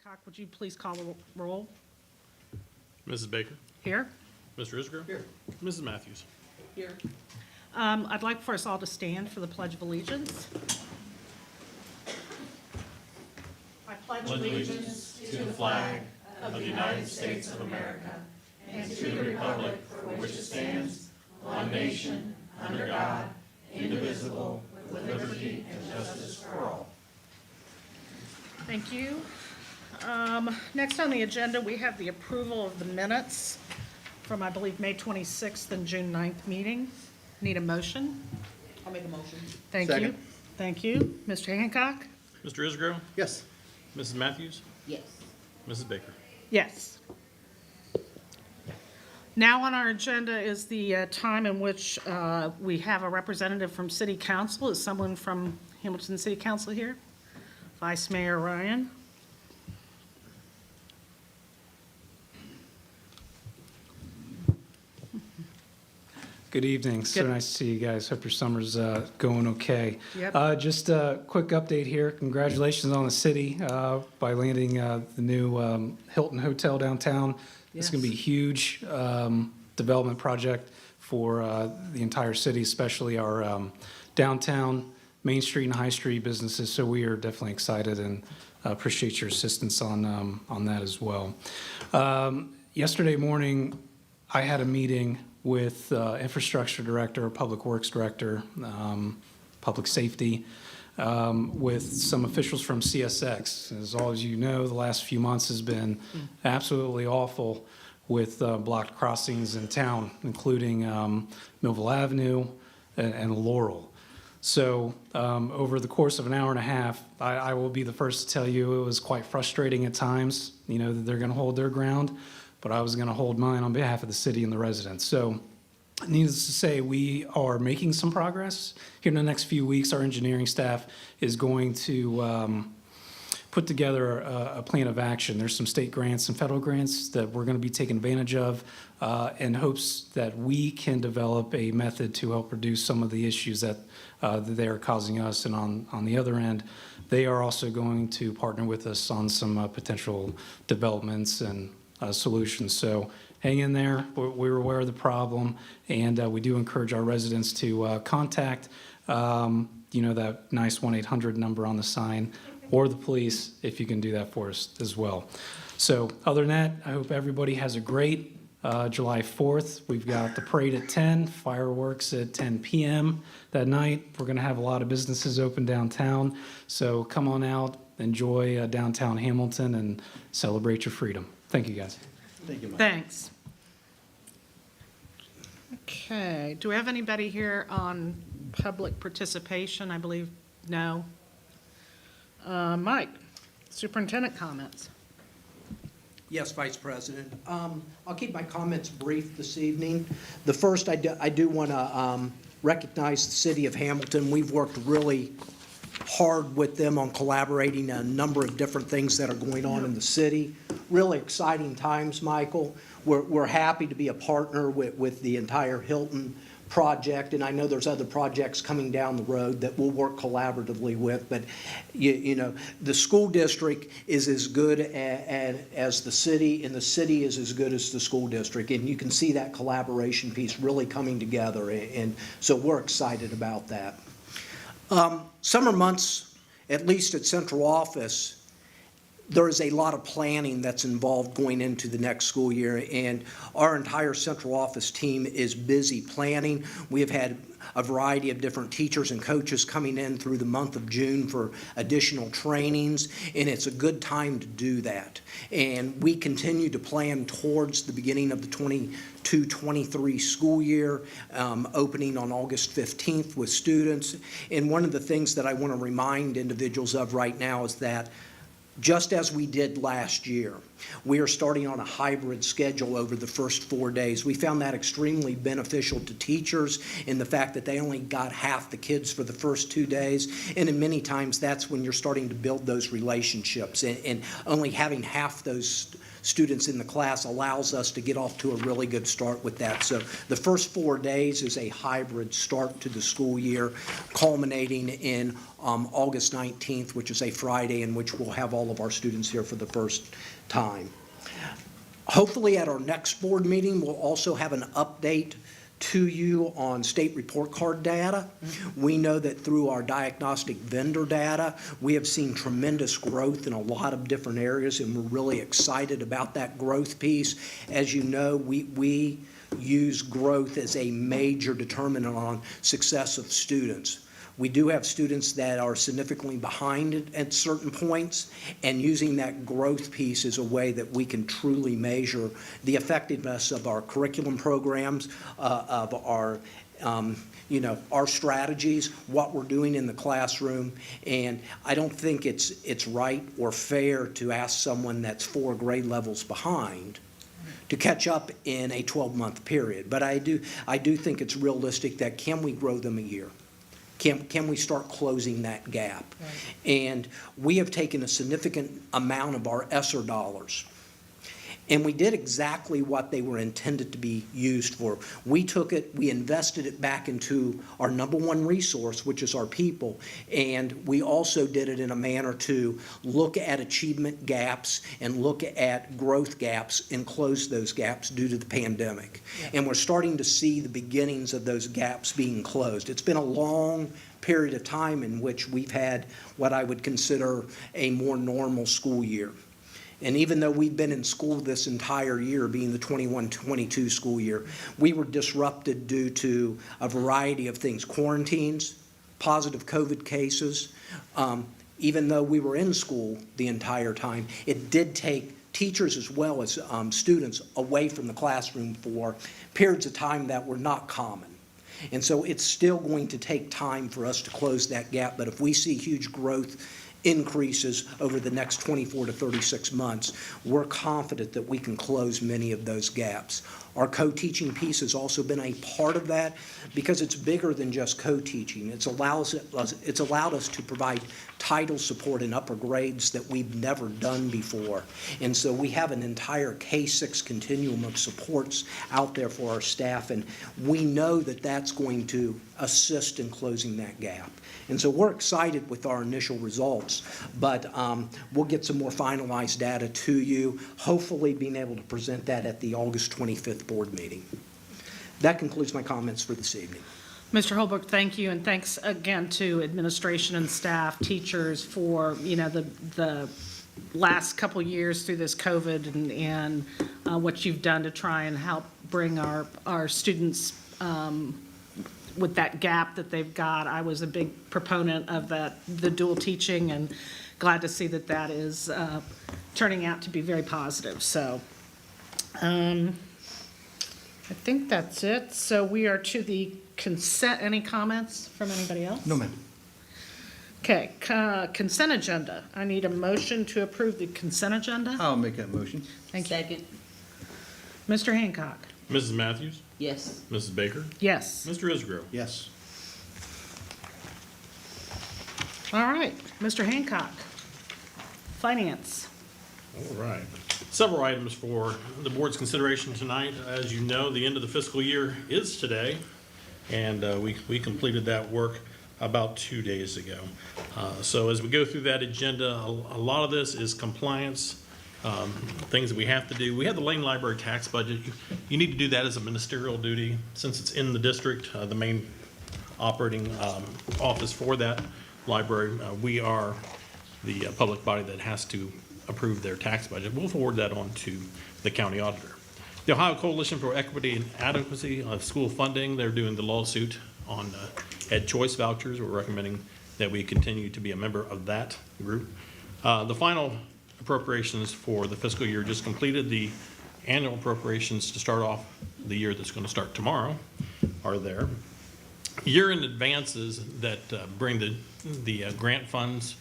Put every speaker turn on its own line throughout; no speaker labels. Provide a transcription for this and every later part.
Hancock, would you please call the roll?
Mrs. Baker,
Here.
Mr. Isgro.
Here.
Mrs. Matthews.
Here.
I'd like for us all to stand for the Pledge of Allegiance. I pledge allegiance
to the flag of the United States of America and to the republic for which it stands, one nation, under God, indivisible, with liberty and justice for all.
Thank you. Next on the agenda, we have the approval of the minutes from, I believe, May 26th and June 9th meeting. Need a motion?
I'll make a motion.
Thank you.
Second.
Thank you. Mr. Hancock?
Mr. Isgro,
Yes.
Mrs. Matthews,
Yes.
Mrs. Baker.
Yes. Now on our agenda is the time in which we have a representative from City Council. Is someone from Hamilton City Council here? Vice Mayor Ryan.
Good evening. So
Good.
nice to see you guys. Hope your summer's going okay.
Yep.
Just a quick update here. Congratulations on the city by landing the new Hilton Hotel downtown. It's going to be a
Yes.
huge development project for the entire city, especially our downtown, Main Street and High Street businesses. So we are definitely excited and appreciate your assistance on that as well. Yesterday morning, I had a meeting with infrastructure director, public works director, public safety, with some officials from CSX. As all as you know, the last few months has been absolutely awful with blocked crossings in town, including Millville Avenue and Laurel. So over the course of an hour and a half, I will be the first to tell you it was quite frustrating at times, you know, that they're going to hold their ground, but I was going to hold mine on behalf of the city and the residents. So needless to say, we are making some progress. Here in the next few weeks, our engineering staff is going to put together a plan of action. There's some state grants and federal grants that we're going to be taking advantage of in hopes that we can develop a method to help reduce some of the issues that they are causing us. And on the other end, they are also going to partner with us on some potential developments and solutions. So hang in there. We're aware of the problem, and we do encourage our residents to contact, that nice 1-800 number on the sign, or the police, if you can do that for us as well. So other than that, I hope everybody has a great July 4th. We've got the parade at 10, fireworks at 10 p.m. that night. We're going to have a lot of businesses open downtown. So come on out, enjoy downtown Hamilton, and celebrate your freedom. Thank you, guys.
Thank you, Mike.
Thanks. Okay, do we have anybody here on public participation? I believe, no. Mike, superintendent comments.
Yes, Vice President. I'll keep my comments brief this evening. The first, I do want to recognize the city of Hamilton. We've worked really hard with them on collaborating a number of different things that are going on in the city. Really exciting times, Michael. We're happy to be a partner with the entire Hilton project, and I know there's other projects coming down the road that we'll work collaboratively with, but the school district is as good as the city, and the city is as good as the school district, and you can see that collaboration piece really coming together, and so we're excited about that. Summer months, at least at central office, there is a lot of planning that's involved going into the next school year, and our entire central office team is busy planning. We have had a variety of different teachers and coaches coming in through the month of June for additional trainings, and it's a good time to do that. And we continue to plan towards the beginning of the 22-23 school year, opening on August 15th with students. And one of the things that I want to remind individuals of right now is that just as we did last year, we are starting on a hybrid schedule over the first 4 days. We found that extremely beneficial to teachers in the fact that they only got half the kids for the first 2 days. And in many times, that's when you're starting to build those relationships. And only having half those students in the class allows us to get off to a really good start with that. So the first 4 days is a hybrid start to the school year, culminating in August 19th, which is a Friday, in which we'll have all of our students here for the first time. Hopefully at our next board meeting, we'll also have an update to you on state report card data. We know that through our diagnostic vendor data, we have seen tremendous growth in a lot of different areas, and we're really excited about that growth piece. As you know, we use growth as a major determinant on success of students. We do have students that are significantly behind at certain points, and using that growth piece is a way that we can truly measure the effectiveness of our curriculum programs, of our our strategies, what we're doing in the classroom. And I don't think it's right or fair to ask someone that's 4 grade levels behind to catch up in a 12-month period. But I do think it's realistic that can we grow them a year? Can we start closing that gap? Right. And we have taken a significant amount of our ESSER dollars, and we did exactly what they were intended to be used for. We took it, we invested it back into our #1 resource, which is our people, and we also did it in a manner to look at achievement gaps and look at growth gaps and close those gaps due to the pandemic. Yeah. And we're starting to see the beginnings of those gaps being closed. It's been a long period of time in which we've had what I would consider a more normal school year. And even though we've been in school this entire year, being the 21-22 school year, we were disrupted due to a variety of things: quarantines, positive COVID cases. Even though we were in school the entire time, it did take teachers as well as students away from the classroom for periods of time that were not common. And so it's still going to take time for us to close that gap, but if we see huge growth increases over the next 24 to 36 months, we're confident that we can close many of those gaps. Our co-teaching piece has also been a part of that because it's bigger than just co-teaching. It's allowed us to provide title support in upper grades that we've never done before. And so we have an entire K-6 continuum of supports out there for our staff, and we know that that's going to assist in closing that gap. And so we're excited with our initial results, but we'll get some more finalized data to you, hopefully being able to present that at the August 25th board meeting. That concludes my comments for this evening.
Mr. Holbrook, thank you, and thanks again to administration and staff, teachers for, the last couple years through this COVID and what you've done to try and help bring our students with that gap that they've got. I was a big proponent of the dual teaching, and glad to see that is turning out to be very positive. So I think that's it. So we are to the consent. Any comments from anybody else?
No, ma'am.
Okay, consent agenda. I need a motion to approve the consent agenda.
I'll make that motion.
Thank you.
Second.
Mr. Hancock?
Mrs. Matthews?
Yes.
Mrs. Baker?
Yes.
Mr. Isgro?
Yes.
All right, Mr. Hancock. Finance.
All right. Several items for the board's consideration tonight. As you know, the end of the fiscal year is today, and we completed that work about 2 days ago. So as we go through that agenda, a lot of this is compliance, things that we have to do. We have the Lane Library tax budget. You need to do that as a ministerial duty since it's in the district, the main operating office for that library. We are the public body that has to approve their tax budget. We'll forward that on to the county auditor. The Ohio Coalition for Equity and Adequacy of School Funding, they're doing the lawsuit on Ed Choice vouchers. We're recommending that we continue to be a member of that group. The final appropriations for the fiscal year just completed. The annual appropriations to start off the year that's going to start tomorrow are there. Year-end advances that bring the grant funds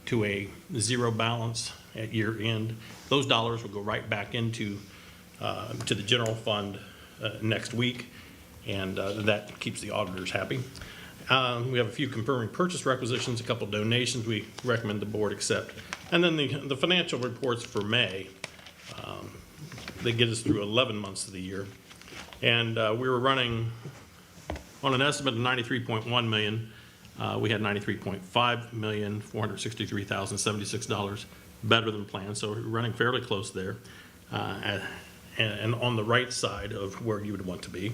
to a zero balance at year end, those dollars will go right back into to the general fund next week, and that keeps the auditors happy. We have a few confirming purchase requisitions, a couple donations we recommend the board accept, and then the financial reports for May. They get us through 11 months of the year. And we were running on an estimate of 93.1 million. We had 93.5 million, $463,076 better than planned. So we're running fairly close there, and on the right side of where you would want to be.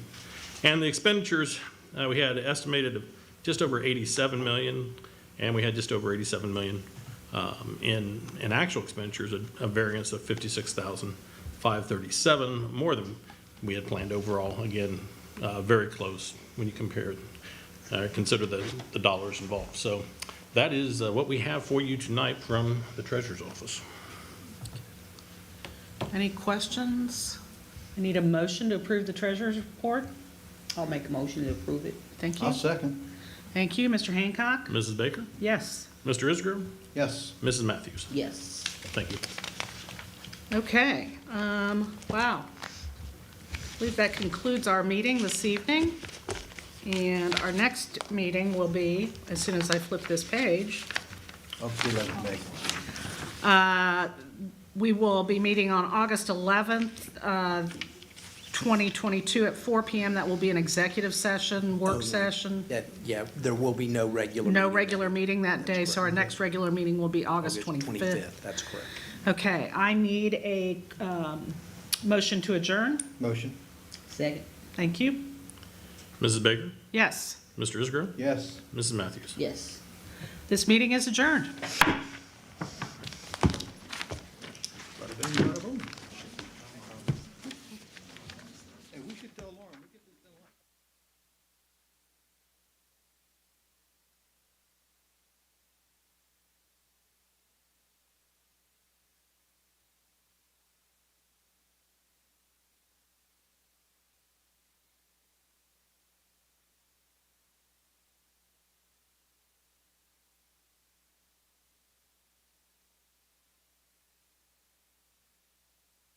And the expenditures, we had estimated of just over 87 million, and we had just over 87 million in actual expenditures, a variance of 56,537, more than we had planned overall. Again, very close when you compare it, consider the dollars involved. So that is what we have for you tonight from the Treasurer's Office.
Any questions? I need a motion to approve the treasurer's report.
I'll make a motion to approve it.
Thank you.
I'll second.
Thank you, Mr. Hancock.
Mrs. Baker?
Yes.
Mr. Isgro?
Yes.
Mrs. Matthews?
Yes.
Thank you.
Okay, wow. I believe that concludes our meeting this evening. And our next meeting will be, as soon as I flip this page,
Hopefully let it make.
we will be meeting on August 11th, 2022 at 4 PM. That will be an executive session, work session.
Yeah, there will be no regular.
No
meeting.
regular meeting that day, so our next regular meeting will be August
August
25th.
That's correct.
Okay, I need a motion to adjourn.
Motion.
Second.
Thank you.
Mrs. Baker?
Yes,
Mr. Isgro?
Yes.
Mrs. Matthews?
Yes.
this meeting is adjourned.